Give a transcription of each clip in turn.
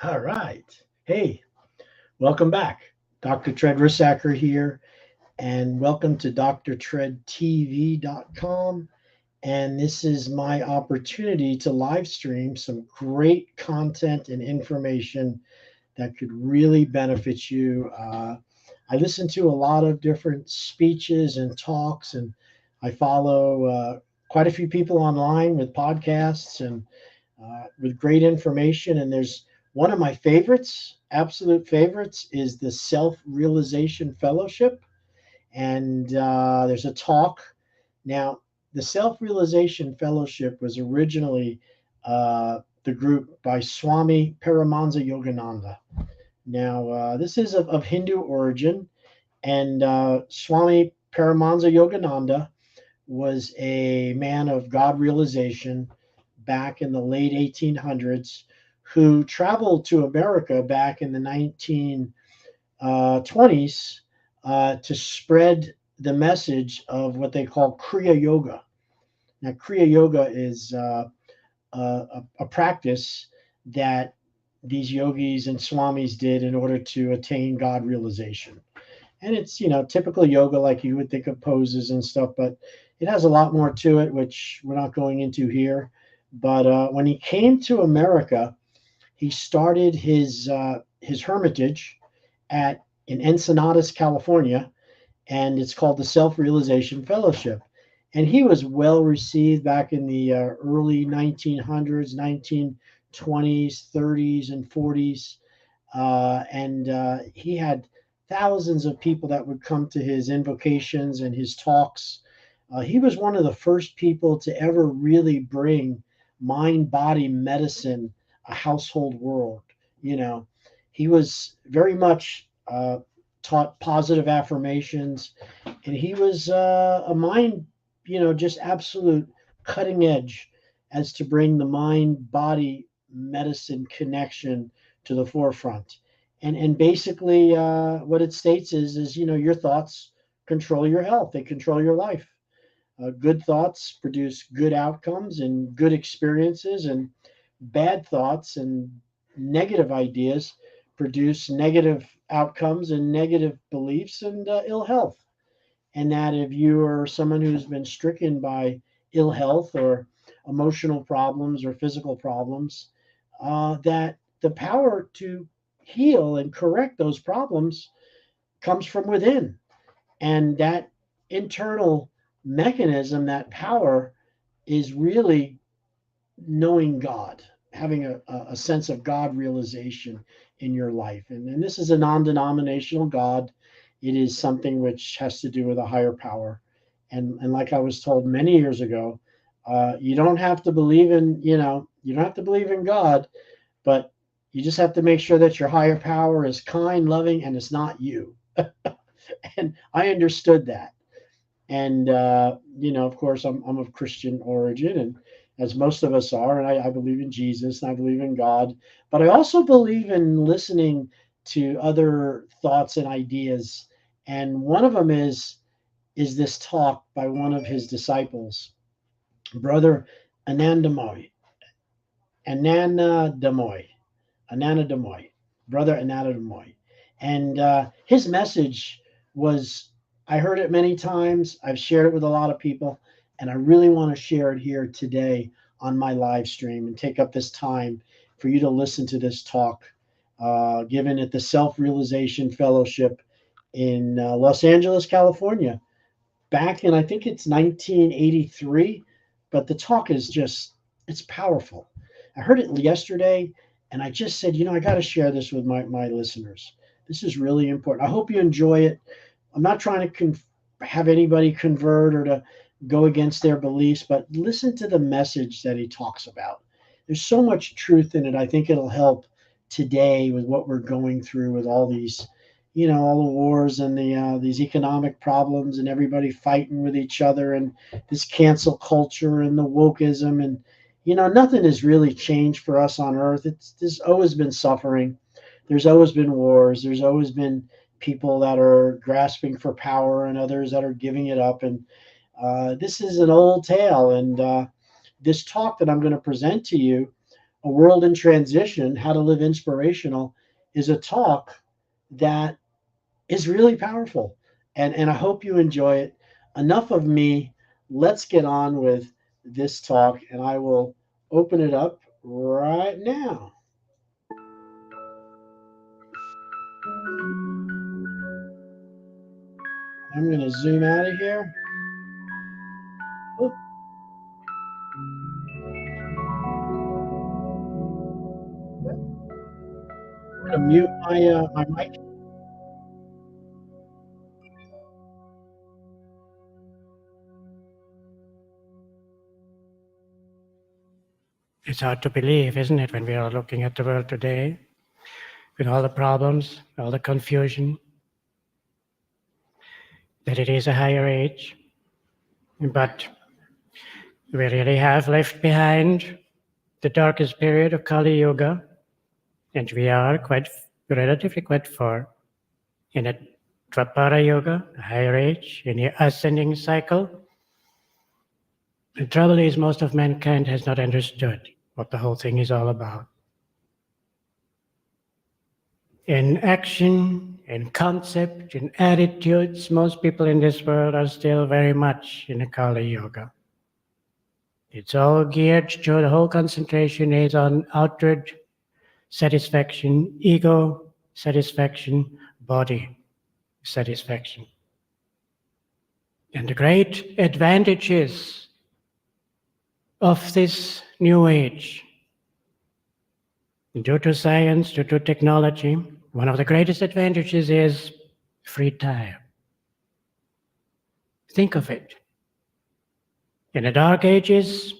All right. Hey, welcome back. Dr. Tread Rissacker here, and welcome to drtreadtv.com. And this is my opportunity to live stream some great content and information that could really benefit you. I listen to a lot of different speeches and talks, and I follow quite a few people online with podcasts and with great information. And there's one of my favorites, absolute favorites, is the Self Realization Fellowship. And there's a talk. Now, the Self Realization Fellowship was originally the group by Swami Paramahansa Yogananda. Now, this is of Hindu origin, and Swami Paramahansa Yogananda was a man of God realization back in the late 1800s who traveled to America back in the 1920s to spread the message of what they call Kriya Yoga. Now, Kriya Yoga is a practice that these yogis and swamis did in order to attain God realization. And it's, typical yoga like you would think of poses and stuff, but it has a lot more to it, which we're not going into here. But when he came to America, he started his hermitage at in Ensenadas, California, and it's called the Self Realization Fellowship. And he was well received back in the early 1900s, 1920s, 30s, and 40s. And he had thousands of people that would come to his invocations and his talks. He was one of the first people to ever really bring mind body medicine a household word. You know, he was very much taught positive affirmations, and he was a mind, just absolute cutting edge as to bring the mind body medicine connection to the forefront. And basically, what it states is your thoughts control your health. They control your life. Good thoughts produce good outcomes and good experiences, and bad thoughts and negative ideas produce negative outcomes and negative beliefs and ill health. And that if you are someone who's been stricken by ill health or emotional problems or physical problems, that the power to heal and correct those problems comes from within. And that internal mechanism, that power, is really knowing God, having a sense of God realization in your life. And this is a non denominational God. It is something which has to do with a higher power. And like I was told many years ago, you don't have to believe in, you don't have to believe in God, but you just have to make sure that your higher power is kind, loving, and it's not you. And I understood that. And of course, I'm of Christian origin, and as most of us are, and I believe in Jesus and I believe in God, but I also believe in listening to other thoughts and ideas. And one of them is this talk by one of his disciples, Brother Anandamoy, Anandamoy, Anandamoy, Brother Anandamoy, and his message was, I heard it many times. I've shared it with a lot of people, and I really want to share it here today on my live stream and take up this time for you to listen to this talk given at the Self Realization Fellowship in Los Angeles, California, back in, I think it's 1983. But the talk is just, it's powerful. I heard it yesterday, and I just said, I got to share this with my listeners. This is really important. I hope you enjoy it. I'm not trying to have anybody convert or to go against their beliefs, but listen to the message that he talks about. There's so much truth in it. I think it'll help today with what we're going through with all these, all the wars and these economic problems and everybody fighting with each other and this cancel culture and the wokeism. And nothing has really changed for us on earth. There's always been suffering. There's always been wars. There's always been people that are grasping for power and others that are giving it up. And this is an old tale. And this talk that I'm going to present to you A World in Transition, How to Live Inspirational, is a talk that is really powerful. And I hope you enjoy it. Enough of me. Let's get on with this talk, and I will open it up right now. I'm going to zoom out of here. Oop. I'm going to mute my mic. It's hard to believe, isn't it, when we are looking at the world today, with all the problems, all the confusion, that it is a higher age. But we really have left behind the darkest period of Kali Yuga, and we are relatively quite far in a Dwapara Yuga, a higher age, in the ascending cycle. The trouble is, most of mankind has not understood what the whole thing is all about. In action, in concept, in attitudes, most people in this world are still very much in a Kali Yuga. It's all geared to, the whole concentration is on outward satisfaction, ego satisfaction, body satisfaction. And the great advantages of this new age, due to science, due to technology, one of the greatest advantages is free time. Think of it. In the Dark Ages,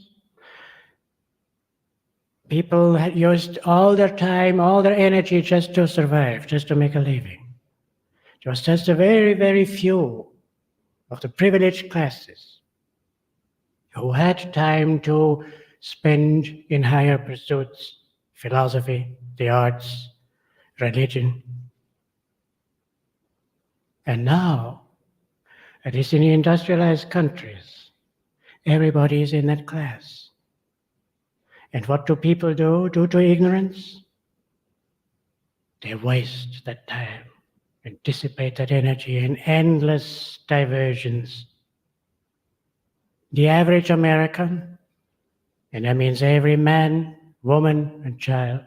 people had used all their time, all their energy just to survive, just to make a living. It was just a very, very few of the privileged classes who had time to spend in higher pursuits, philosophy, the arts, religion. And now, at least in the industrialized countries, everybody is in that class. And what do people do due to ignorance? They waste that time and dissipate that energy in endless diversions. The average American, and that means every man, woman, and child,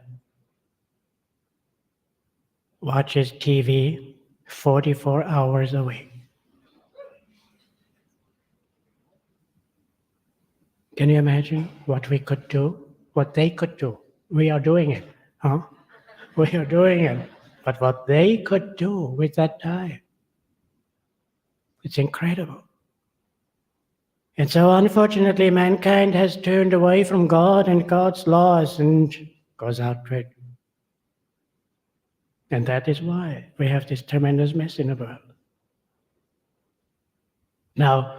watches TV 44 hours a week. Can you imagine what we could do? What they could do? We are doing it, huh? We are doing it. But what they could do with that time, it's incredible. And so unfortunately, mankind has turned away from God and God's laws and goes outward. And that is why we have this tremendous mess in the world. Now,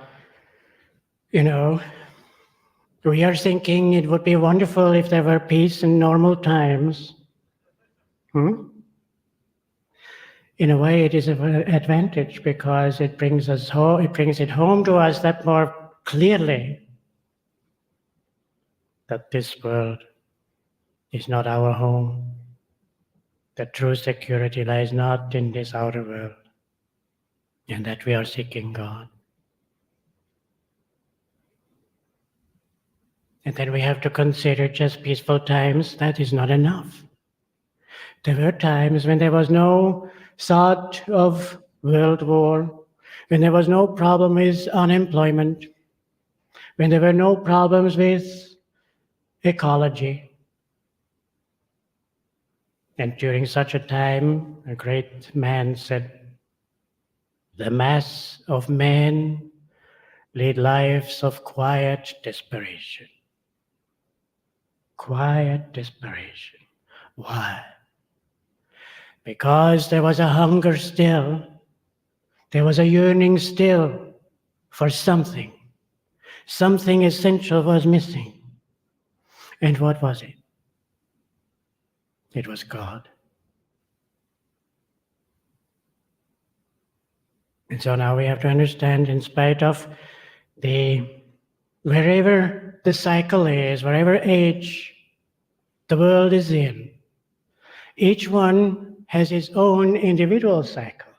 we are thinking it would be wonderful if there were peace and normal times. In a way, it is an advantage because it brings it home to us that more clearly that this world is not our home. That true security lies not in this outer world, and that we are seeking God. And then we have to consider just peaceful times. That is not enough. There were times when there was no thought of world war, when there was no problem with unemployment, when there were no problems with ecology. And during such a time, a great man said, "The mass of men lead lives of quiet desperation." Quiet desperation. Why? Because there was a hunger still, there was a yearning still for something. Something essential was missing. And what was it? It was God. And so now we have to understand, in spite of wherever the cycle is, wherever age the world is in. Each one has its own individual cycle.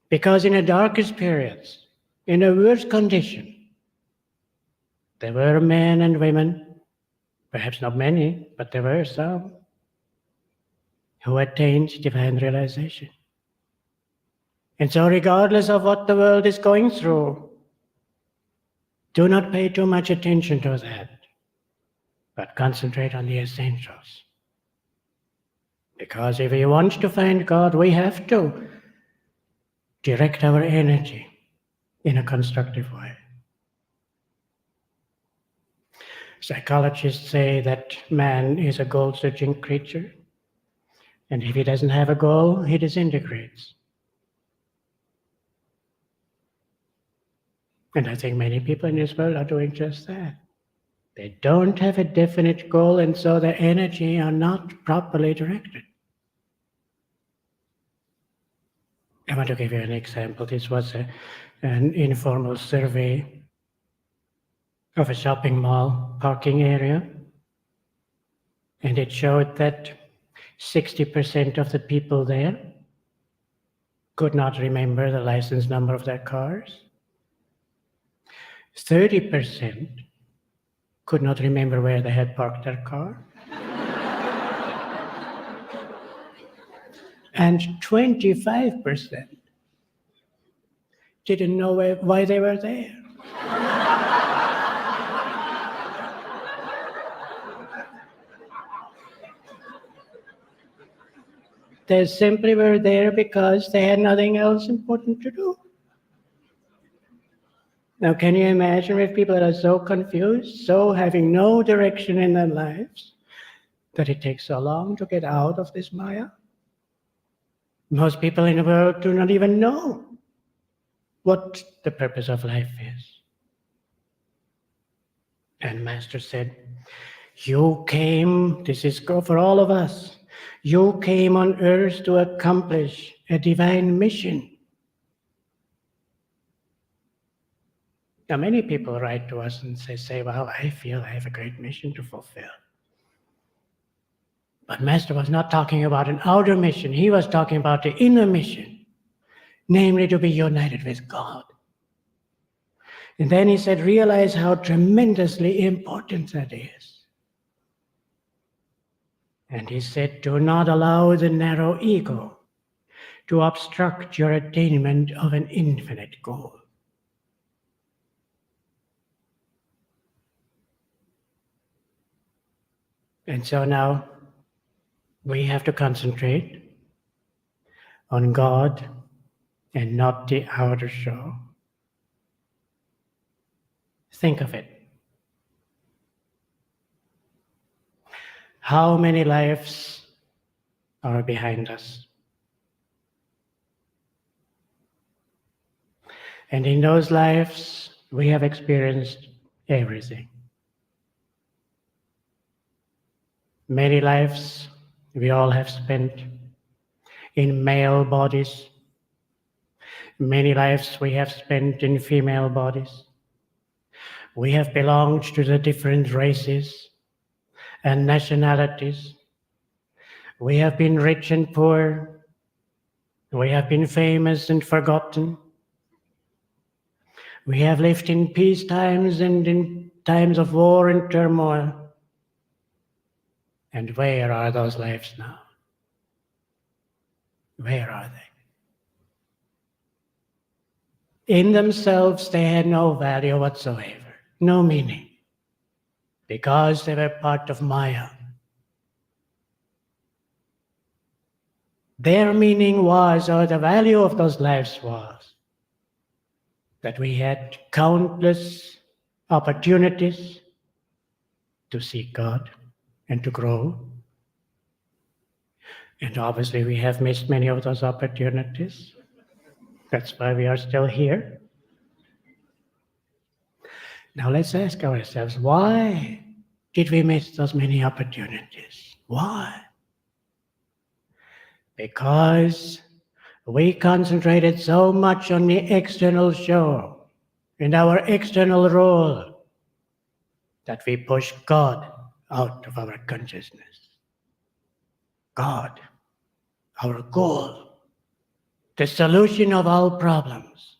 Because in the darkest periods, in the worst condition, there were men and women, perhaps not many, but there were some, who attained divine realization. And so regardless of what the world is going through, do not pay too much attention to that, but concentrate on the essentials. Because if we want to find God, we have to direct our energy in a constructive way. Psychologists say that man is a goal-searching creature, and if he doesn't have a goal, he disintegrates. And I think many people in this world are doing just that. They don't have a definite goal, and so their energy are not properly directed. I want to give you an example. This was an informal survey of a shopping mall parking area, and it showed that 60% of the people there could not remember the license number of their cars. 30% could not remember where they had parked their car. And 25% didn't know why they were there. They simply were there because they had nothing else important to do. Now, can you imagine if people are so confused, so having no direction in their lives, that it takes so long to get out of this Maya? Most people in the world do not even know what the purpose of life is. And Master said, you came, this is for all of us, you came on earth to accomplish a divine mission. Now, many people write to us and say, well, I feel I have a great mission to fulfill. But Master was not talking about an outer mission. He was talking about the inner mission, namely to be united with God. And then he said, realize how tremendously important that is. And he said, do not allow the narrow ego to obstruct your attainment of an infinite goal. And so now we have to concentrate on God and not the outer show. Think of it. How many lives are behind us? And in those lives, we have experienced everything. Many lives we all have spent in male bodies. Many lives we have spent in female bodies. We have belonged to the different races and nationalities. We have been rich and poor. We have been famous and forgotten. We have lived in peace times and in times of war and turmoil. And where are those lives now? Where are they? In themselves, they had no value whatsoever, no meaning, because they were part of Maya. Their meaning was, or the value of those lives was, that we had countless opportunities to seek God and to grow. And obviously we have missed many of those opportunities. That's why we are still here. Now let's ask ourselves, why did we miss those many opportunities? Why? Because we concentrated so much on the external show and our external role that we pushed God out of our consciousness. God, our goal, the solution of all problems.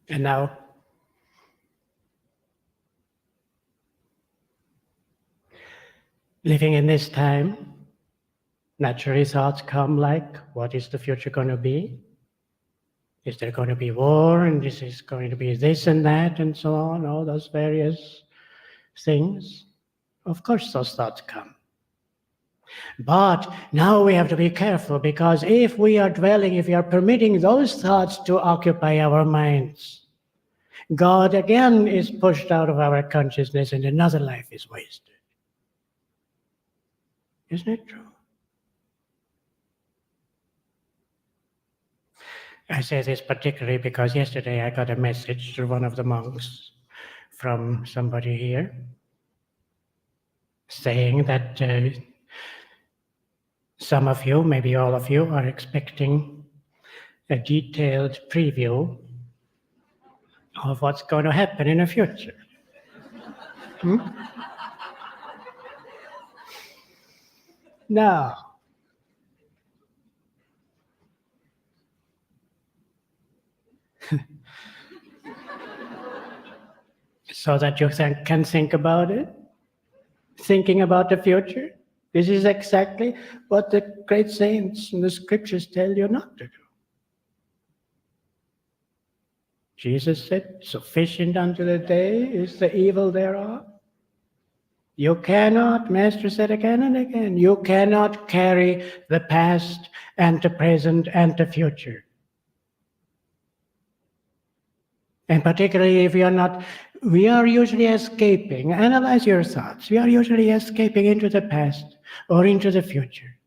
And now, living in this time, naturally thoughts come like, what is the future going to be? Is there going to be war, and this is going to be this and that, and so on, all those various things? Of course those thoughts come. But now we have to be careful, because if we are permitting those thoughts to occupy our minds, God again is pushed out of our consciousness and another life is wasted. Isn't it true? I say this particularly because yesterday I got a message through one of the monks from somebody here saying that some of you, maybe all of you, are expecting a detailed preview of what's going to happen in the future. Now, so that you can think about it, thinking about the future. This is exactly what the great saints in the scriptures tell you not to do. Jesus said, sufficient unto the day is the evil thereof. You cannot, Master said again and again, you cannot carry the past and the present and the future. And particularly if we are usually escaping, analyze your thoughts, we are usually escaping into the past or into the future.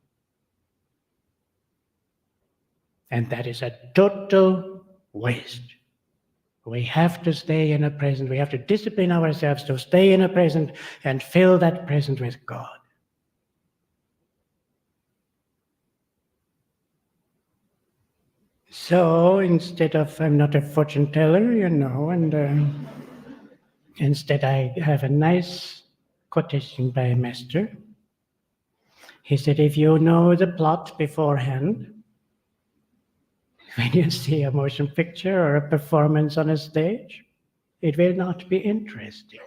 And that is a total waste. We have to stay in the present. We have to discipline ourselves to stay in the present and fill that present with God. So instead of, I'm not a fortune teller, and instead I have a nice quotation by a master. He said, if you know the plot beforehand, when you see a motion picture or a performance on a stage, it will not be interesting.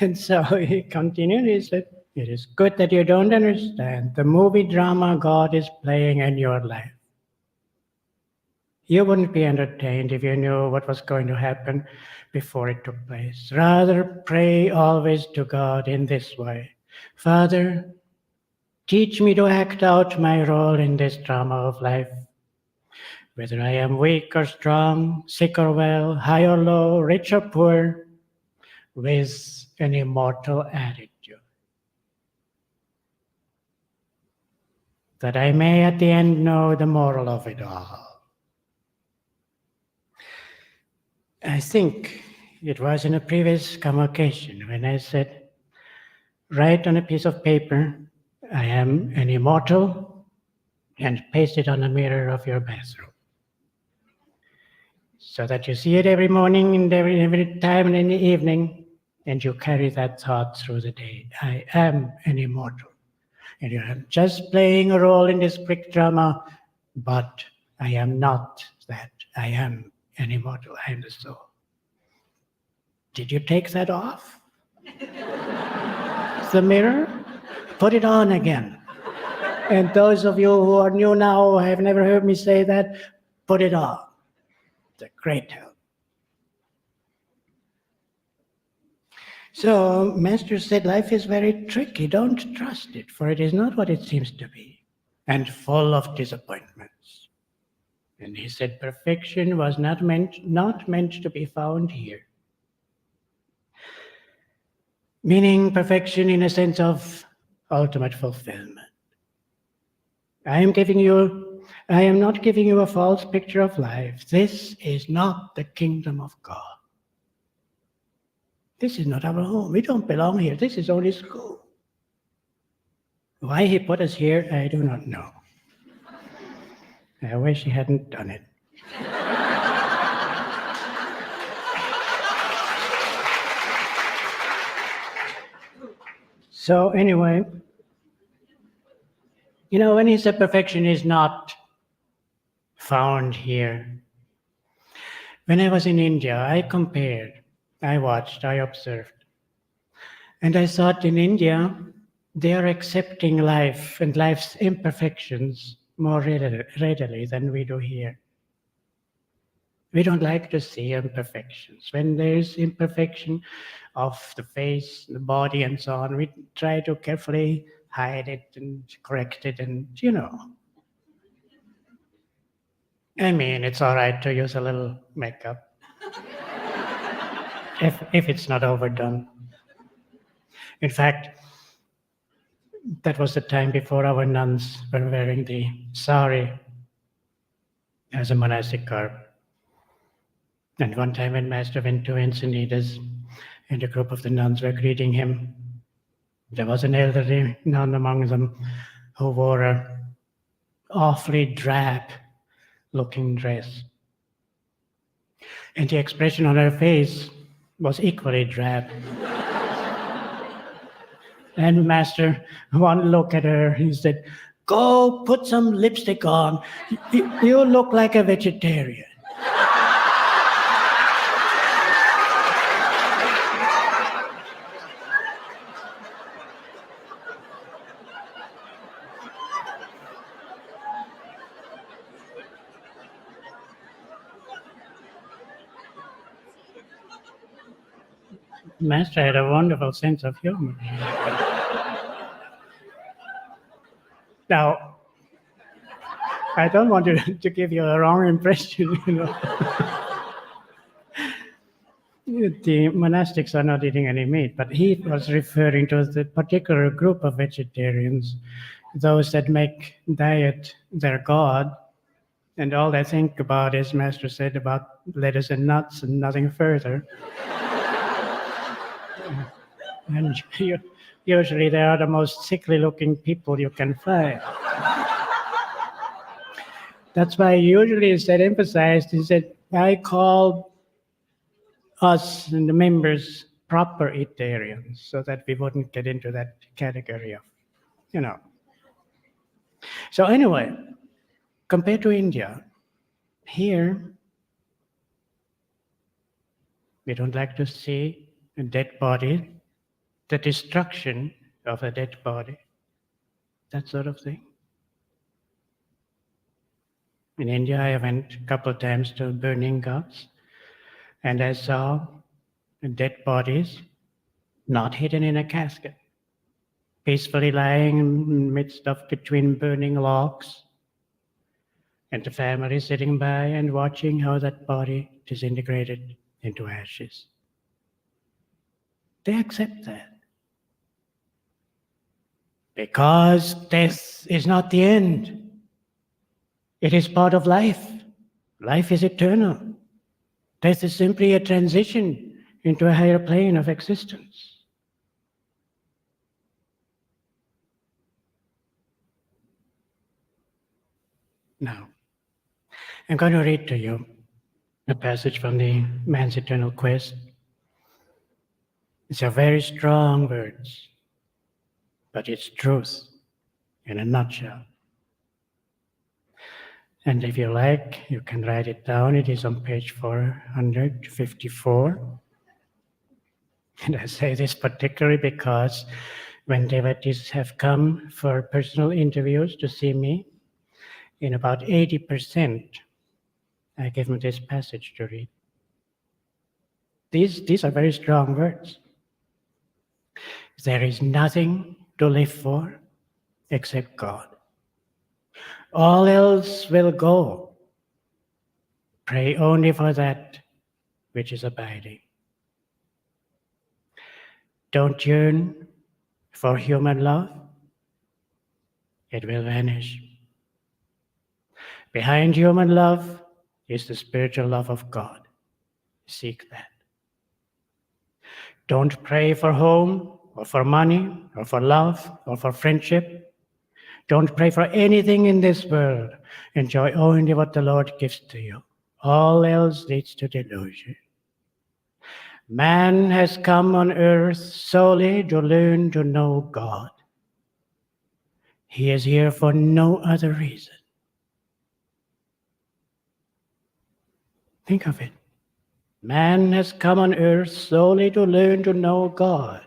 And so he continued, he said, it is good that you don't understand the movie drama God is playing in your life. You wouldn't be entertained if you knew what was going to happen before it took place. Rather, pray always to God in this way. Father, teach me to act out my role in this drama of life. Whether I am weak or strong, sick or well, high or low, rich or poor, with an immortal attitude. That I may at the end know the moral of it all. I think it was in a previous convocation when I said, write on a piece of paper, I am an immortal, and paste it on the mirror of your bathroom. So that you see it every morning and every time and in the evening, and you carry that thought through the day. I am an immortal. And you're just playing a role in this quick drama, but I am not that. I am an immortal. I am the soul. Did you take that off? The mirror? Put it on again. And those of you who are new now, have never heard me say that, put it on. It's a great help. So, Master said, life is very tricky. Don't trust it, for it is not what it seems to be, and full of disappointments. And he said, perfection was not meant to be found here. Meaning perfection in a sense of ultimate fulfillment. I am not giving you a false picture of life. This is not the kingdom of God. This is not our home. We don't belong here. This is only school. Why he put us here, I do not know. I wish he hadn't done it. So anyway, when he said perfection is not found here. When I was in India, I compared, I watched, I observed. And I thought in India, they are accepting life and life's imperfections more readily than we do here. We don't like to see imperfections. When there's imperfection of the face, the body, and so on, we try to carefully hide it and correct it, and I mean, it's all right to use a little makeup if it's not overdone. In fact, that was the time before our nuns were wearing the sari as a monastic garb. And one time when Master went to Encinitas and a group of the nuns were greeting him, there was an elderly nun among them who wore a awfully drab-looking dress. And the expression on her face was equally drab. And Master, one look at her, he said, "Go put some lipstick on. You look like a vegetarian." Master had a wonderful sense of humor. Now, I don't want to give you a wrong impression, The monastics are not eating any meat, but he was referring to the particular group of vegetarians, those that make diet their god, and all they think about, as Master said, about lettuce and nuts and nothing further. And usually they are the most sickly-looking people you can find. That's why usually it's that emphasized is that I call us and the members proper Eatarians so that we wouldn't get into that category of, So anyway, compared to India, here we don't like to see a dead body, the destruction of a dead body, that sort of thing. In India, I went a couple of times to burning ghats, and I saw dead bodies not hidden in a casket, peacefully lying in the midst of between burning logs, and the family sitting by and watching how that body disintegrated into ashes. They accept that. Because death is not the end. It is part of life. Life is eternal. Death is simply a transition into a higher plane of existence. Now, I'm going to read to you a passage from the Man's Eternal Quest. It's a very strong words, but it's truth in a nutshell. And if you like, you can write it down. It is on page 454. And I say this particularly because when devotees have come for personal interviews to see me, in about 80%, I give them this passage to read. These are very strong words. There is nothing to live for except God. All else will go. Pray only for that which is abiding. Don't yearn for human love. It will vanish. Behind human love is the spiritual love of God. Seek that. Don't pray for home or for money or for love or for friendship. Don't pray for anything in this world. Enjoy only what the Lord gives to you. All else leads to delusion. Man has come on earth solely to learn to know God. He is here for no other reason. Think of it. Man has come on earth solely to learn to know God.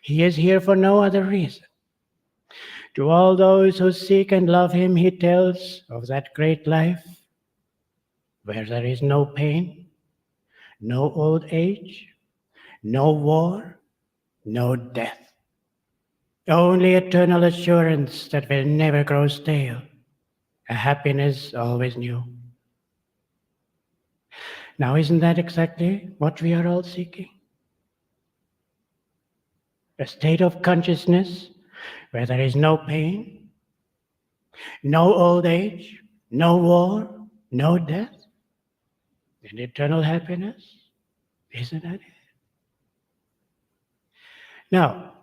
He is here for no other reason. To all those who seek and love him, he tells of that great life where there is no pain, no old age, no war, no death. Only eternal assurance that will never grow stale, a happiness always new. Now, isn't that exactly what we are all seeking? A state of consciousness where there is no pain, no old age, no war, no death, and eternal happiness. Isn't that it? Now,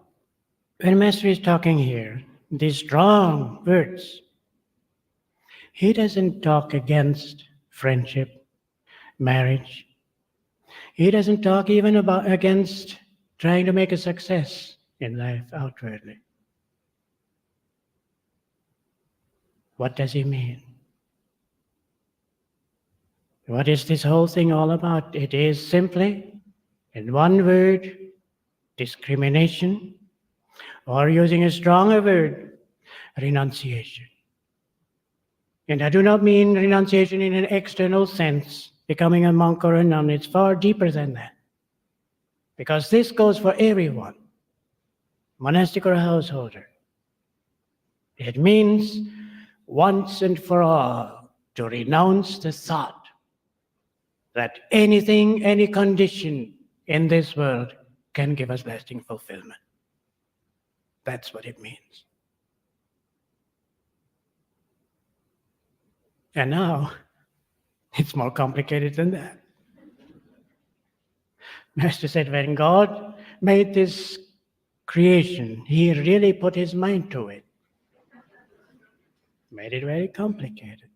when Master is talking here, these strong words, he doesn't talk against friendship, marriage. He doesn't talk even against trying to make a success in life outwardly. What does he mean? What is this whole thing all about? It is simply, in one word, discrimination, or using a stronger word, renunciation. And I do not mean renunciation in an external sense, becoming a monk or a nun. It's far deeper than that. Because this goes for everyone, monastic or householder. It means once and for all to renounce the thought that anything, any condition in this world can give us lasting fulfillment. That's what it means. And now, it's more complicated than that. Master said when God made this creation, he really put his mind to it. Made it very complicated.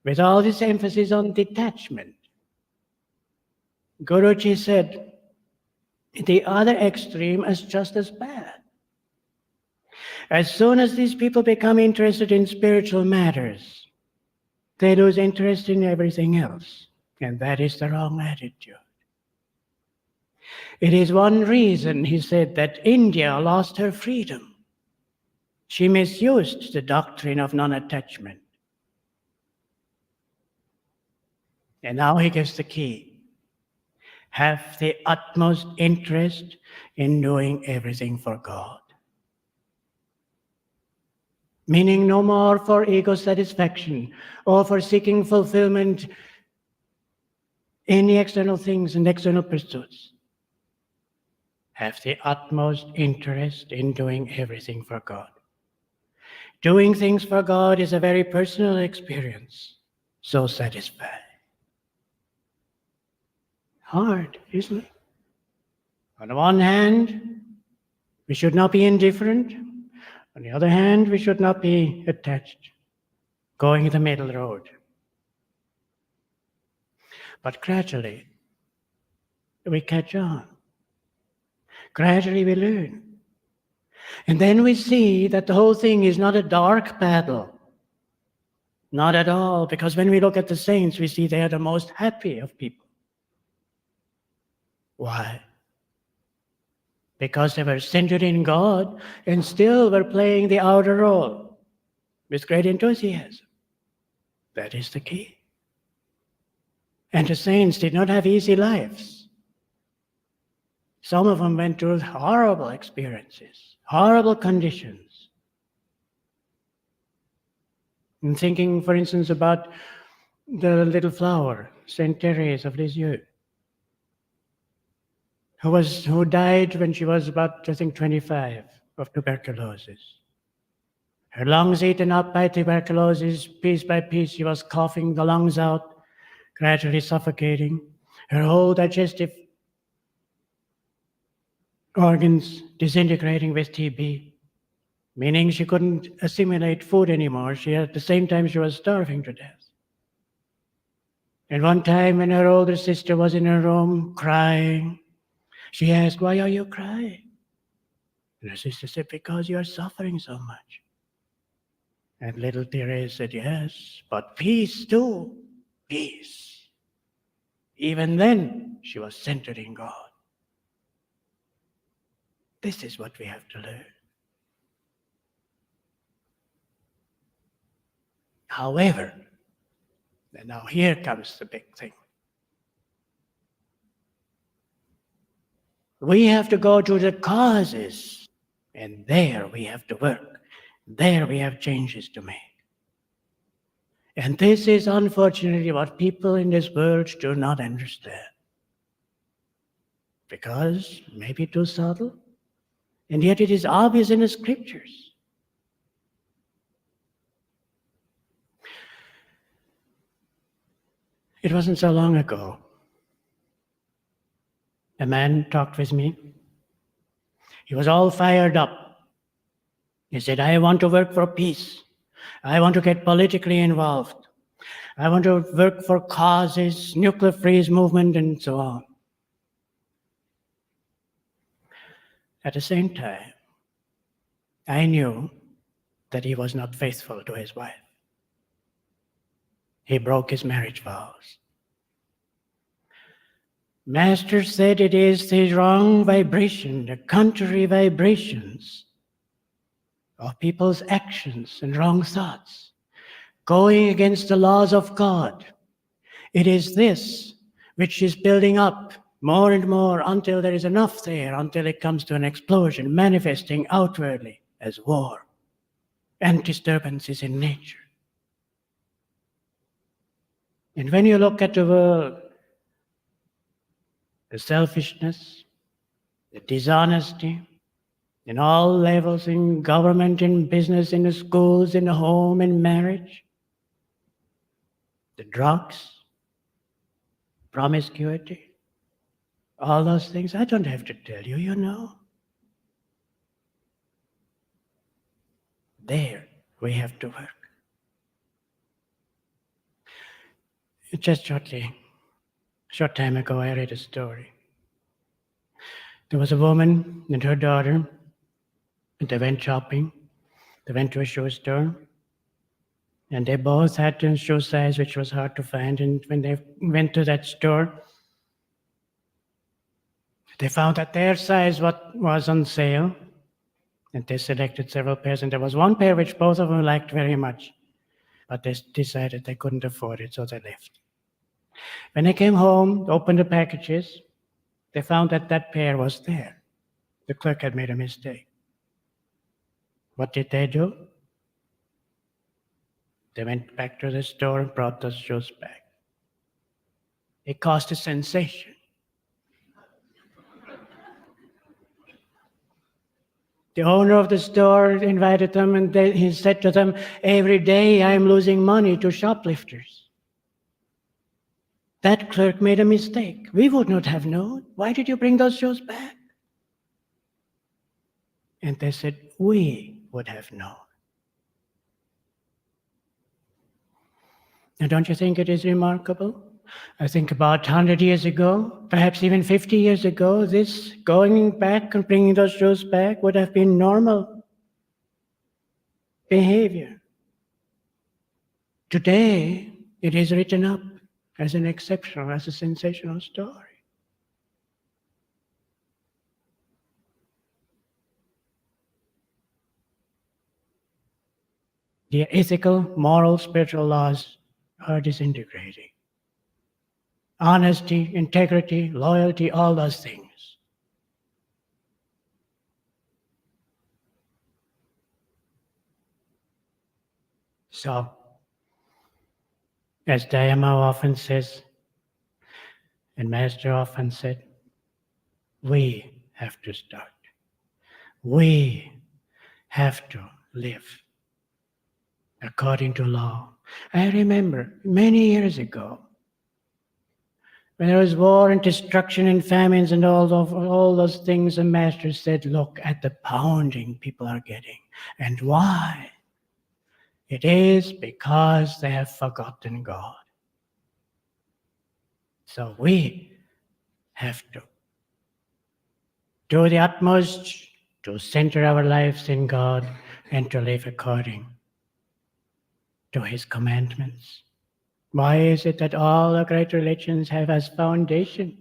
With all this emphasis on detachment. Guruji said, the other extreme is just as bad. As soon as these people become interested in spiritual matters, they lose interest in everything else. And that is the wrong attitude. It is one reason, he said, that India lost her freedom. She misused the doctrine of non-attachment. And now he gives the key. Have the utmost interest in doing everything for God. Meaning no more for ego satisfaction or for seeking fulfillment in the external things and external pursuits. Have the utmost interest in doing everything for God. Doing things for God is a very personal experience, so satisfying. Hard, isn't it? On the one hand, we should not be indifferent. On the other hand, we should not be attached, going the middle road. But gradually, we catch on. Gradually, we learn. And then we see that the whole thing is not a dark battle. Not at all, because when we look at the saints, we see they are the most happy of people. Why? Because they were centered in God and still were playing the outer role with great enthusiasm. That is the key. And the saints did not have easy lives. Some of them went through horrible experiences, horrible conditions. I'm thinking, for instance, about the little flower, Saint Therese of Lisieux, who died when she was about, I think, 25 of tuberculosis. Her lungs eaten up by tuberculosis, piece by piece, she was coughing the lungs out, gradually suffocating. Her whole digestive organs disintegrating with TB. meaning she couldn't assimilate food anymore. At the same time, she was starving to death. And one time when her older sister was in her room crying, she asked, "Why are you crying?" And her sister said, "Because you are suffering so much." And little Therese said, "Yes, but peace too, peace." Even then, she was centered in God. This is what we have to learn. However, and now here comes the big thing. We have to go to the causes, and there we have to work. There we have changes to make. And this is unfortunately what people in this world do not understand. Because maybe too subtle, and yet it is obvious in the scriptures. It wasn't so long ago. A man talked with me. He was all fired up. He said, "I want to work for peace. I want to get politically involved. I want to work for causes, nuclear freeze movement, and so on." At the same time, I knew that he was not faithful to his wife. He broke his marriage vows. Master said it is the wrong vibration, the contrary vibrations of people's actions and wrong thoughts, going against the laws of God. It is this which is building up more and more until there is enough there, until it comes to an explosion, manifesting outwardly as war and disturbances in nature. And when you look at the world, the selfishness, the dishonesty, in all levels, in government, in business, in the schools, in the home, in marriage, the drugs, promiscuity, all those things, I don't have to tell you, you know. There we have to work. Just short time ago, I read a story. There was a woman and her daughter, and they went shopping. They went to a shoe store, and they both had a shoe size which was hard to find. And when they went to that store, they found that their size was on sale, and they selected several pairs. And there was one pair which both of them liked very much, but they decided they couldn't afford it, so they left. When they came home, opened the packages, they found that that pair was there. The clerk had made a mistake. What did they do? They went back to the store and brought those shoes back. It caused a sensation. The owner of the store invited them, and he said to them, "Every day I'm losing money to shoplifters." That clerk made a mistake. We would not have known. Why did you bring those shoes back? And they said, "We would have known." Now, don't you think it is remarkable? I think about 100 years ago, perhaps even 50 years ago, this going back and bringing those shoes back would have been normal behavior. Today, it is written up as an exceptional, as a sensational story. The ethical, moral, spiritual laws are disintegrating. Honesty, integrity, loyalty, all those things. So, as Dayama often says, and Master often said, we have to start. We have to live according to law. I remember many years ago, when there was war and destruction and famines and all those things, the Master said, look at the pounding people are getting. And why? It is because they have forgotten God. So we have to do the utmost to center our lives in God and to live according to His commandments. Why is it that all the great religions have as foundation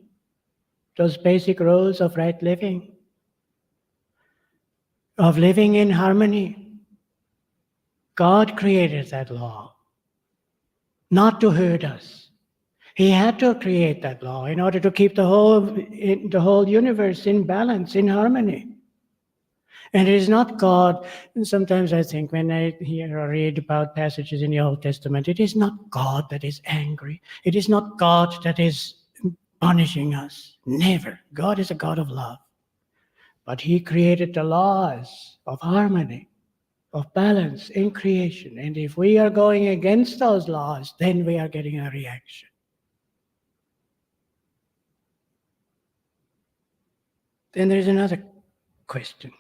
those basic rules of right living, of living in harmony? God created that law, not to hurt us. He had to create that law in order to keep the whole universe in balance, in harmony. And it is not God. And sometimes I think when I hear or read about passages in the Old Testament, it is not God that is angry. It is not God that is punishing us. Never. God is a God of love. But He created the laws of harmony, of balance in creation. And if we are going against those laws, then we are getting a reaction. Then there's another question.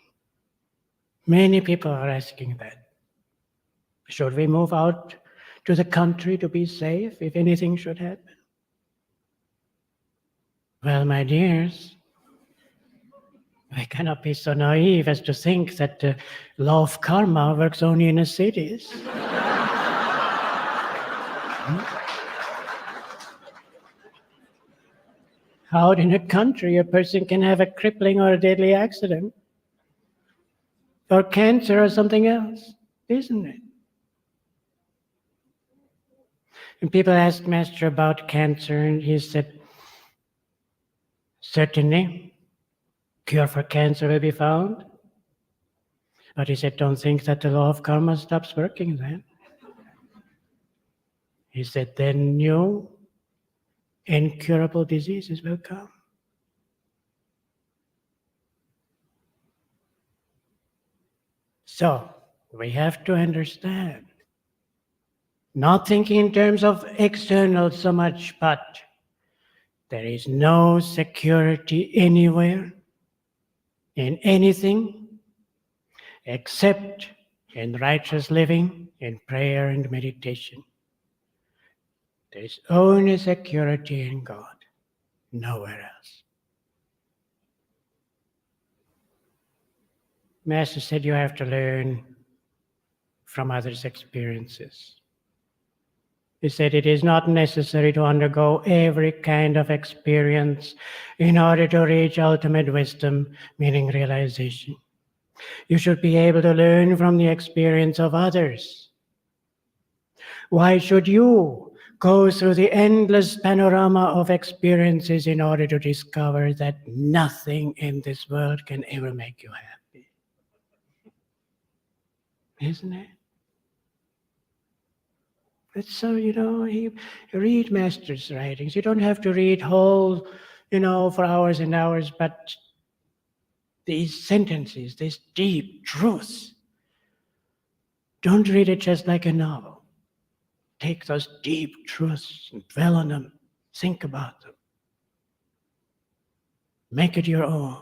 Many people are asking that. Should we move out to the country to be safe if anything should happen? Well, my dears, I cannot be so naive as to think that the law of karma works only in the cities. Out in a country, a person can have a crippling or a deadly accident, or cancer or something else, isn't it? And people asked Master about cancer, and he said, certainly, cure for cancer will be found. But he said, don't think that the law of karma stops working then. He said, then new incurable diseases will come. So, we have to understand, not thinking in terms of external so much, but there is no security anywhere, in anything, except in righteous living, in prayer and meditation. There is only security in God, nowhere else. Master said you have to learn from others' experiences. He said it is not necessary to undergo every kind of experience in order to reach ultimate wisdom, meaning realization. You should be able to learn from the experience of others. Why should you go through the endless panorama of experiences in order to discover that nothing in this world can ever make you happy? Isn't it? It's so, you read Master's writings. You don't have to read whole, for hours and hours, but these sentences, these deep truths, don't read it just like a novel. Take those deep truths and dwell on them. Think about them. Make it your own.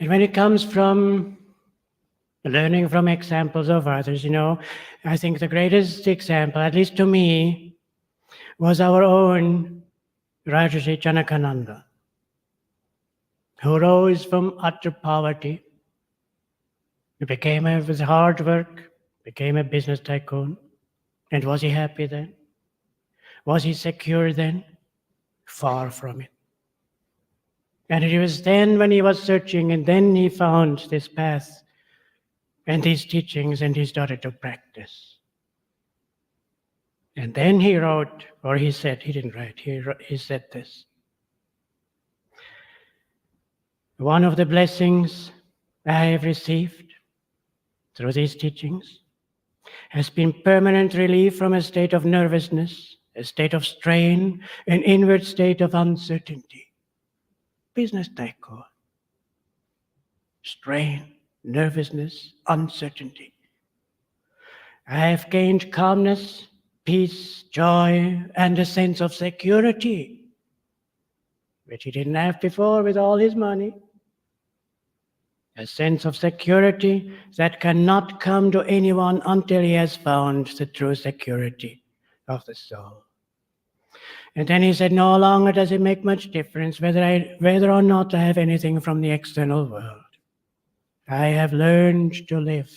And when it comes from learning from examples of others, I think the greatest example, at least to me, was our own Rajarshi Janakananda, who rose from utter poverty. He became, with hard work, became a business tycoon. And was he happy then? Was he secure then? Far from it. And it was then when he was searching, and then he found this path and these teachings, and he started to practice. And then he wrote, or he said, he didn't write, he said this. One of the blessings I have received through these teachings has been permanent relief from a state of nervousness, a state of strain, an inward state of uncertainty. Business tycoon. Strain, nervousness, uncertainty. I have gained calmness, peace, joy, and a sense of security, which he didn't have before with all his money. a sense of security that cannot come to anyone until he has found the true security of the soul. And then he said, no longer does it make much difference whether or not I have anything from the external world. I have learned to live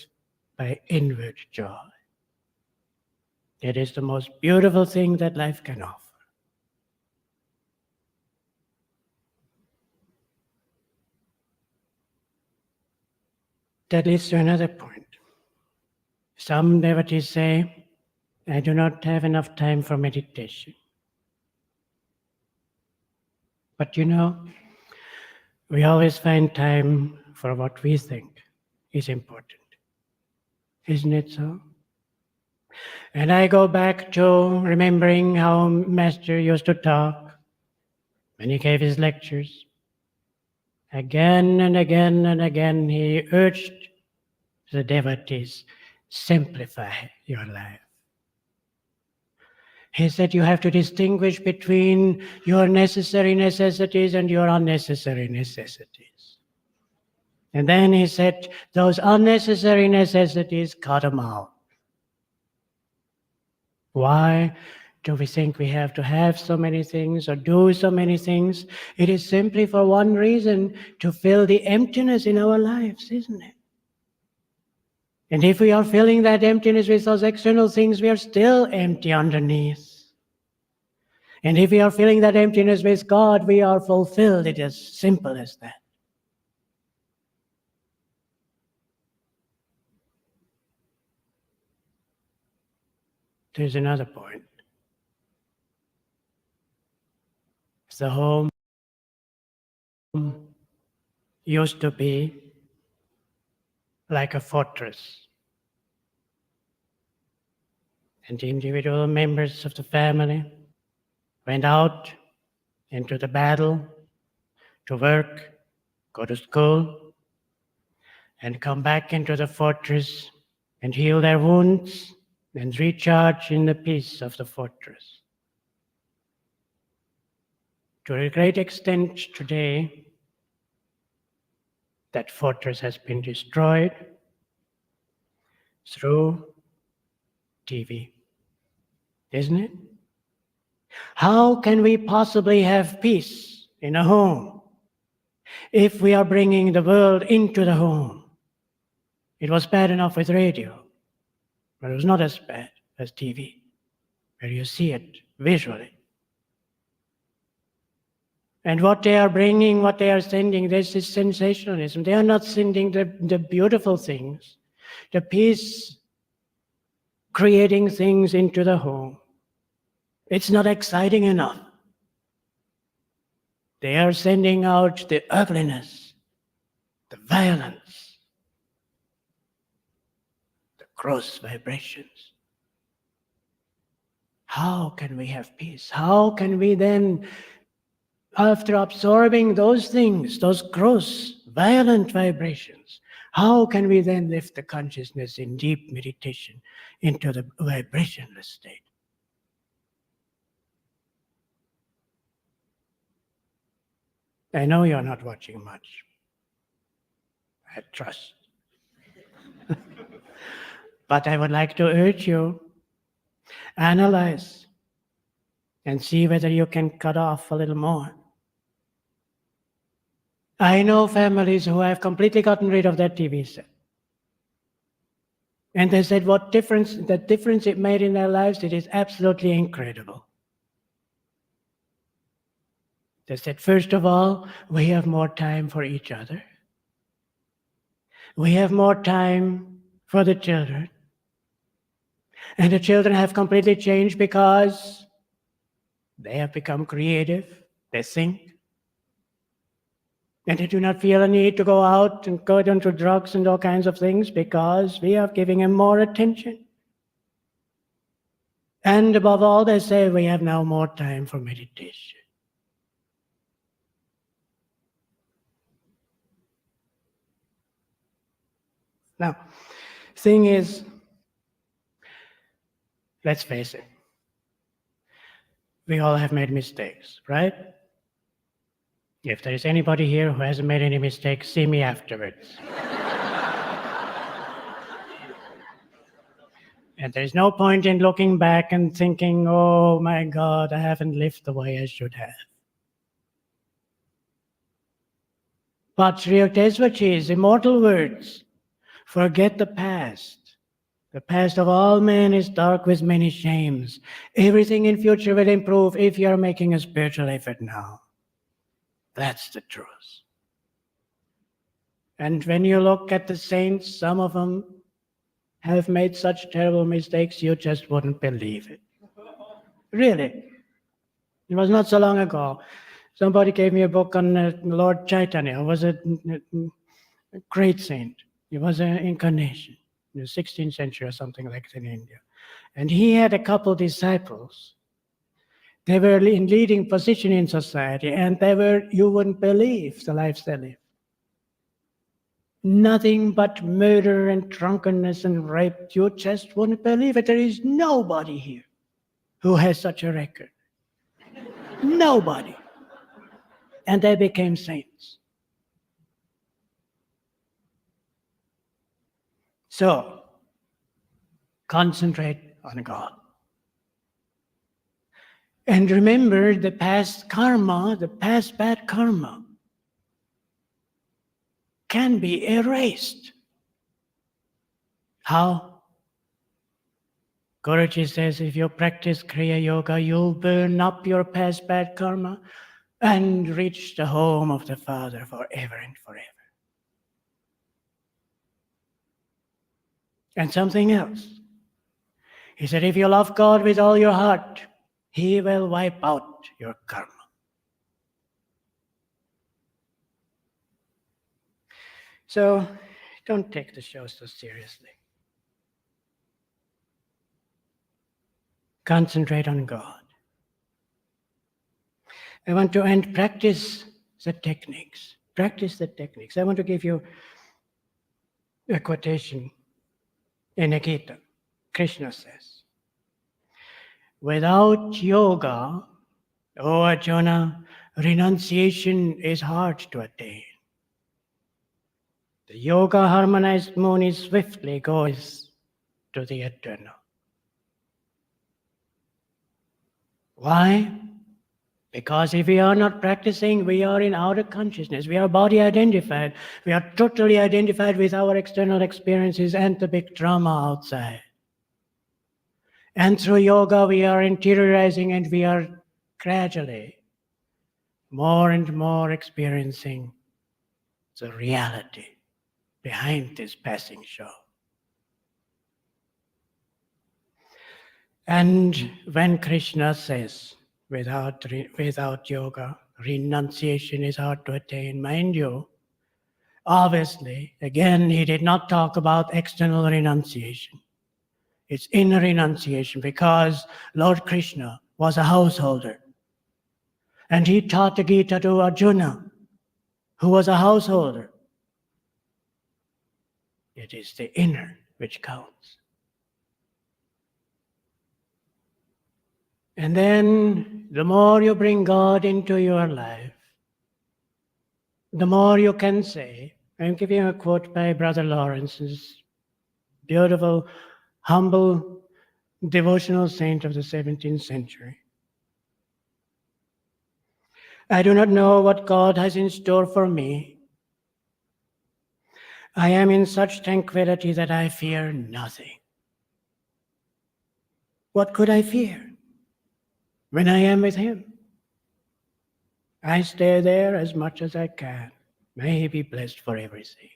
by inward joy. It is the most beautiful thing that life can offer. That leads to another point. Some devotees say, I do not have enough time for meditation. But you know, we always find time for what we think is important. Isn't it so? And I go back to remembering how Master used to talk when he gave his lectures. Again and again and again, he urged the devotees, simplify your life. He said you have to distinguish between your necessary necessities and your unnecessary necessities. And then he said, those unnecessary necessities, cut them out. Why do we think we have to have so many things or do so many things? It is simply for one reason, to fill the emptiness in our lives, isn't it? And if we are filling that emptiness with those external things, we are still empty underneath. And if we are filling that emptiness with God, we are fulfilled. It is as simple as that. There's another point. The home used to be like a fortress. And the individual members of the family went out into the battle to work, go to school, and come back into the fortress and heal their wounds and recharge in the peace of the fortress. To a great extent today, that fortress has been destroyed through TV, isn't it? How can we possibly have peace in a home if we are bringing the world into the home? It was bad enough with radio, but it was not as bad as TV, where you see it visually. And what they are bringing, what they are sending, this is sensationalism. They are not sending the beautiful things, the peace creating things into the home. It's not exciting enough. They are sending out the ugliness, the violence, the gross vibrations. How can we have peace? How can we then, after absorbing those things, those gross, violent vibrations, how can we then lift the consciousness in deep meditation into the vibrationless state? I know you're not watching much. I trust. But I would like to urge you, analyze and see whether you can cut off a little more. I know families who have completely gotten rid of their TV set. And they said the difference it made in their lives, it is absolutely incredible. They said, first of all, we have more time for each other. We have more time for the children. And the children have completely changed because they have become creative, they think. And they do not feel a need to go out and go into drugs and all kinds of things because we are giving them more attention. And above all, they say we have now more time for meditation. Now, thing is, let's face it, we all have made mistakes, right? If there is anybody here who hasn't made any mistakes, see me afterwards. And there's no point in looking back and thinking, oh my God, I haven't lived the way I should have. But Sri Yukteswarji's immortal words, forget the past. The past of all men is dark with many shames. Everything in future will improve if you're making a spiritual effort now. That's the truth. And when you look at the saints, some of them have made such terrible mistakes you just wouldn't believe it. Really. It was not so long ago. Somebody gave me a book on Lord Chaitanya, who was a great saint. He was an incarnation in the 16th century or something like that in India. And he had a couple disciples. They were in leading position in society, and they were, you wouldn't believe the lives they lived. Nothing but murder and drunkenness and rape. You just wouldn't believe it. There is nobody here who has such a record. Nobody. And they became saints. So, concentrate on God. And remember the past karma, the past bad karma, can be erased. How? Guruji says if you practice Kriya Yoga, you'll burn up your past bad karma and reach the home of the Father forever and forever. And something else. He said, if you love God with all your heart, He will wipe out your karma. So don't take the show so seriously. Concentrate on God. I want to practice the techniques. Practice the techniques. I want to give you a quotation in the Gita. Krishna says, without yoga, O Arjuna, renunciation is hard to attain. The yoga harmonized moon swiftly goes to the eternal. Why? Because if we are not practicing, we are in outer consciousness. We are body identified. We are totally identified with our external experiences and the big drama outside. And through yoga, we are interiorizing and we are gradually more and more experiencing the reality behind this passing show. And when Krishna says, without yoga, renunciation is hard to attain, mind you, obviously, again, he did not talk about external renunciation. It's inner renunciation because Lord Krishna was a householder. And he taught the Gita to Arjuna, who was a householder. It is the inner which counts. And then the more you bring God into your life, the more you can say, I'm giving a quote by Brother Lawrence's beautiful, humble, devotional saint of the 17th century. I do not know what God has in store for me. I am in such tranquility that I fear nothing. What could I fear when I am with Him? I stay there as much as I can. May He be blessed for everything.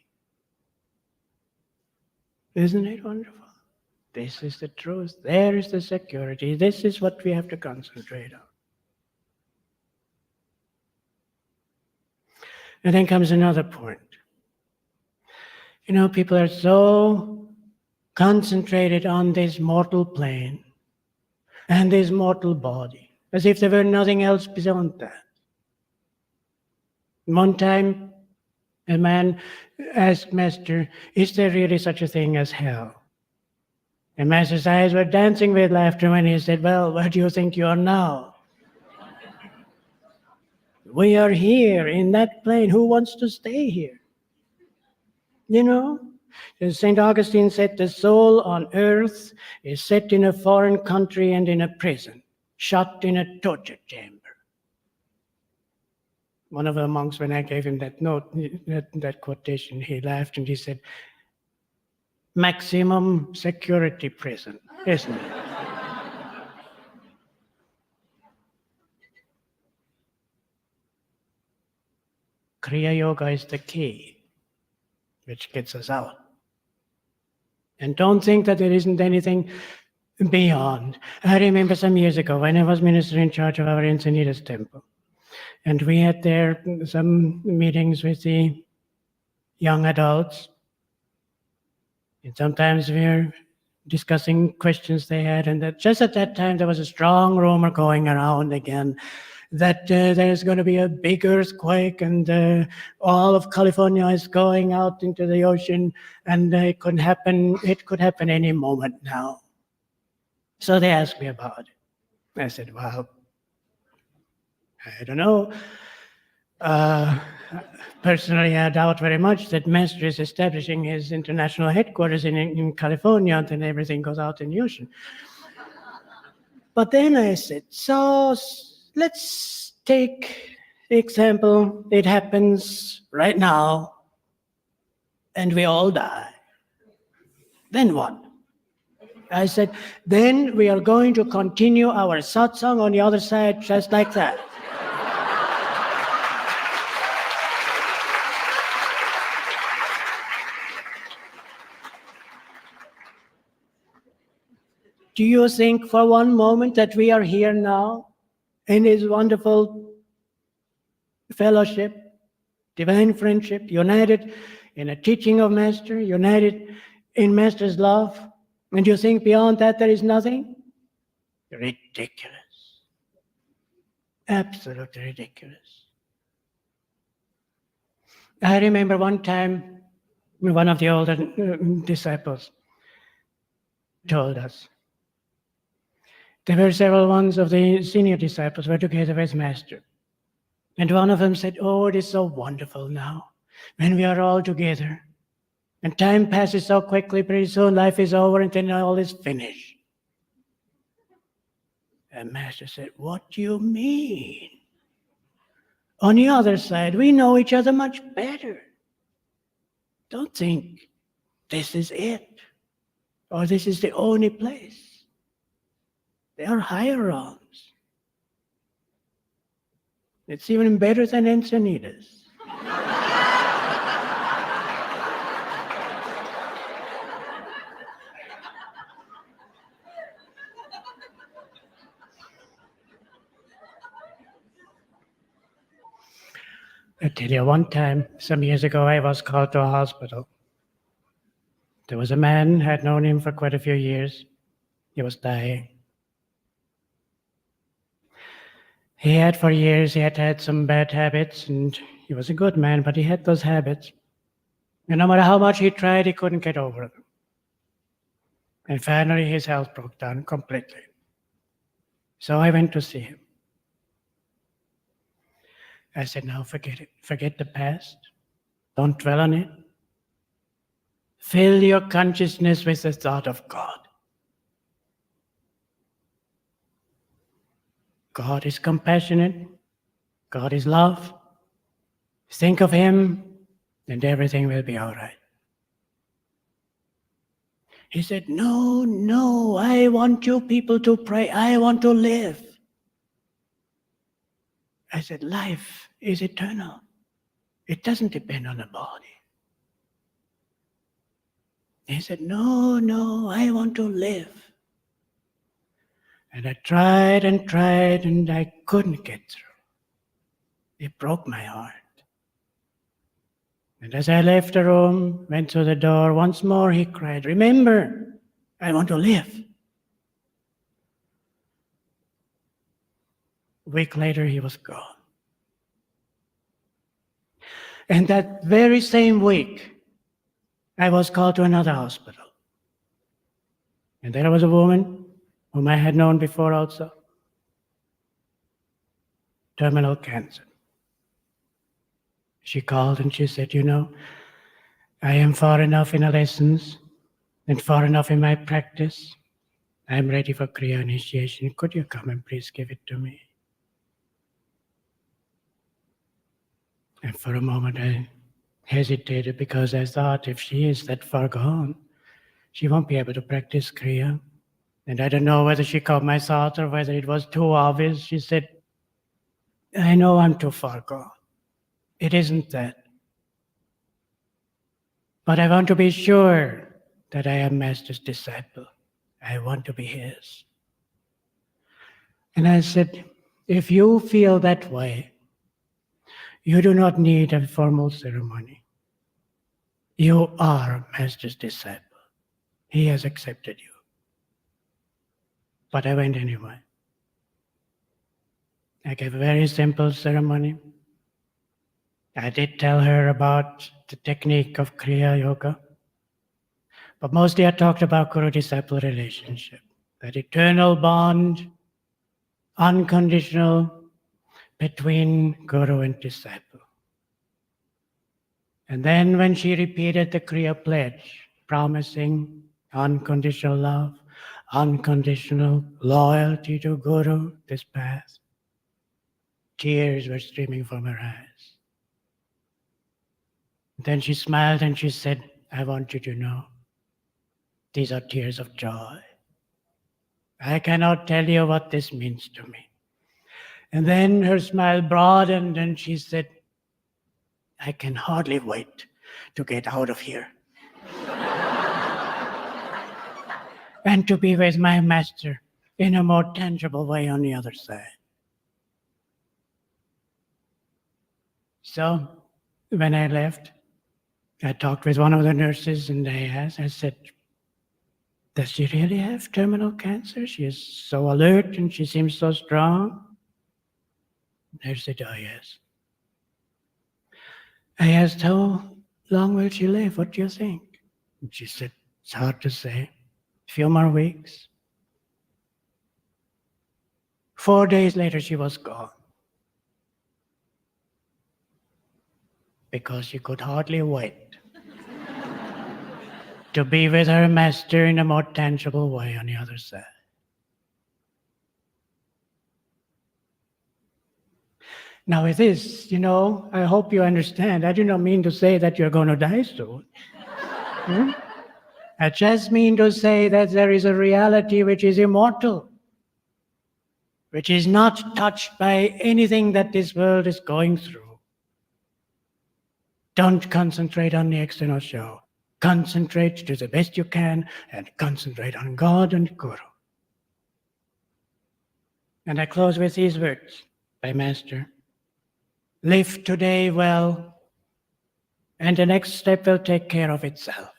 Isn't it wonderful? This is the truth. There is the security. This is what we have to concentrate on. And then comes another point. You know, people are so concentrated on this mortal plane and this mortal body, as if there were nothing else beyond that. One time, a man asked Master, is there really such a thing as hell? And Master's eyes were dancing with laughter when he said, well, where do you think you are now? We are here in that plane. Who wants to stay here? You know? St. Augustine said the soul on earth is set in a foreign country and in a prison, shut in a torture chamber. One of the monks, when I gave him that note, that quotation, he laughed and he said, maximum security prison, isn't it? Kriya Yoga is the key which gets us out. And don't think that there isn't anything beyond. I remember some years ago when I was minister in charge of our Encinitas temple. And we had there some meetings with the young adults. And sometimes we were discussing questions they had. And that just at that time, there was a strong rumor going around again that there's going to be a big earthquake and all of California is going out into the ocean and it could happen any moment now. So they asked me about it. I said, well, I don't know. Personally, I doubt very much that Master is establishing his international headquarters in California and then everything goes out in the ocean. But then I said, so let's take the example, it happens right now and we all die. Then what? I said, then we are going to continue our satsang on the other side just like that. Do you think for one moment that we are here now in this wonderful fellowship, divine friendship, united in a teaching of Master, united in Master's love, and you think beyond that there is nothing? Ridiculous. Absolutely ridiculous. I remember one time, one of the older disciples told us, there were several ones of the senior disciples were together with Master. And one of them said, oh, it is so wonderful now when we are all together. And time passes so quickly, pretty soon life is over and then all is finished. And Master said, what do you mean? On the other side, we know each other much better. Don't think this is it or this is the only place. There are higher realms. It's even better than Encinitas. I tell you, one time, some years ago, I was called to a hospital. There was a man, I had known him for quite a few years. He was dying. He had for years, he had some bad habits, and he was a good man, but he had those habits. And no matter how much he tried, he couldn't get over them. And finally, his health broke down completely. So I went to see him. I said, now forget it. Forget the past. Don't dwell on it. Fill your consciousness with the thought of God. God is compassionate. God is love. Think of Him, and everything will be all right. He said, no, I want you people to pray. I want to live. I said, life is eternal. It doesn't depend on the body. He said, no, I want to live. And I tried, and I couldn't get through. It broke my heart. And as I left the room, went to the door, once more he cried, remember, I want to live. A week later, he was gone. And that very same week, I was called to another hospital. And there was a woman whom I had known before also. Terminal cancer. She called and she said, you know, I am far enough in the lessons and far enough in my practice. I'm ready for Kriya initiation. Could you come and please give it to me? And for a moment I hesitated because I thought if she is that far gone, she won't be able to practice Kriya. And I don't know whether she caught my thought or whether it was too obvious. She said, I know I'm too far gone. It isn't that. But I want to be sure that I am Master's disciple. I want to be his. And I said, if you feel that way, you do not need a formal ceremony. You are Master's disciple. He has accepted you. But I went anyway. I gave a very simple ceremony. I did tell her about the technique of Kriya Yoga, but mostly I talked about Guru-disciple relationship, that eternal bond, unconditional, between Guru and disciple. And then when she repeated the Kriya pledge, promising unconditional love, unconditional loyalty to Guru, this path, tears were streaming from her eyes. Then she smiled and she said, I want you to know, these are tears of joy. I cannot tell you what this means to me. And then her smile broadened and she said, I can hardly wait to get out of here and to be with my master in a more tangible way on the other side. So when I left, I talked with one of the nurses and I said, does she really have terminal cancer? She is so alert and she seems so strong. They said, oh yes. I asked, how long will she live? What do you think? And she said, it's hard to say. A few more weeks. 4 days later, she was gone. Because she could hardly wait to be with her master in a more tangible way on the other side. Now with this, I hope you understand. I do not mean to say that you're going to die soon. I just mean to say that there is a reality which is immortal, which is not touched by anything that this world is going through. Don't concentrate on the external show. Concentrate to the best you can and concentrate on God and Guru. And I close with these words by Master. Live today well, and the next step will take care of itself.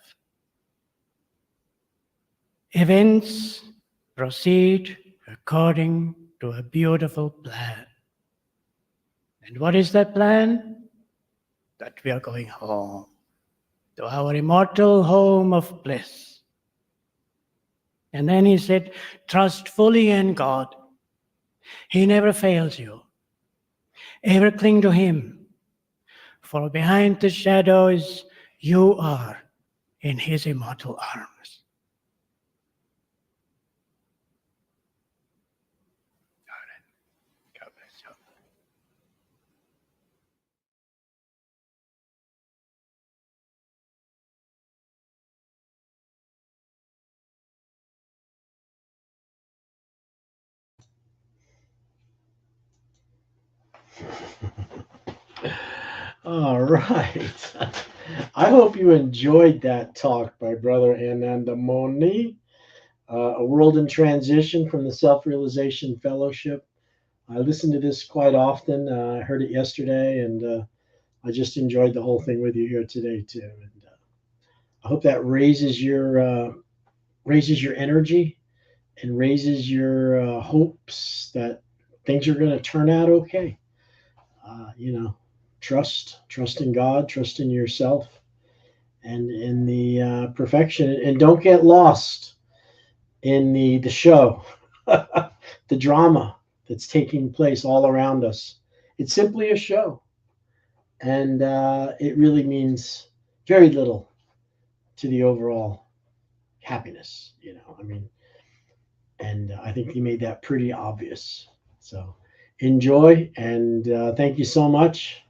Events proceed according to a beautiful plan. And what is that plan? That we are going home, to our immortal home of bliss. And then he said, trust fully in God. He never fails you. Ever cling to him, for behind the shadows you are in his immortal arms. God bless you. All right. I hope you enjoyed that talk by Brother Anandamoy, A World in Transition from the Self-Realization Fellowship. I listen to this quite often. I heard it yesterday, and I just enjoyed the whole thing with you here today too. And I hope that raises your energy and raises your hopes that things are going to turn out okay. Trust in God, trust in yourself, and in the perfection, and don't get lost in the show, the drama that's taking place all around us. It's simply a show. and it really means very little to the overall happiness. I mean, and I think he made that pretty obvious. So enjoy, and thank you so much.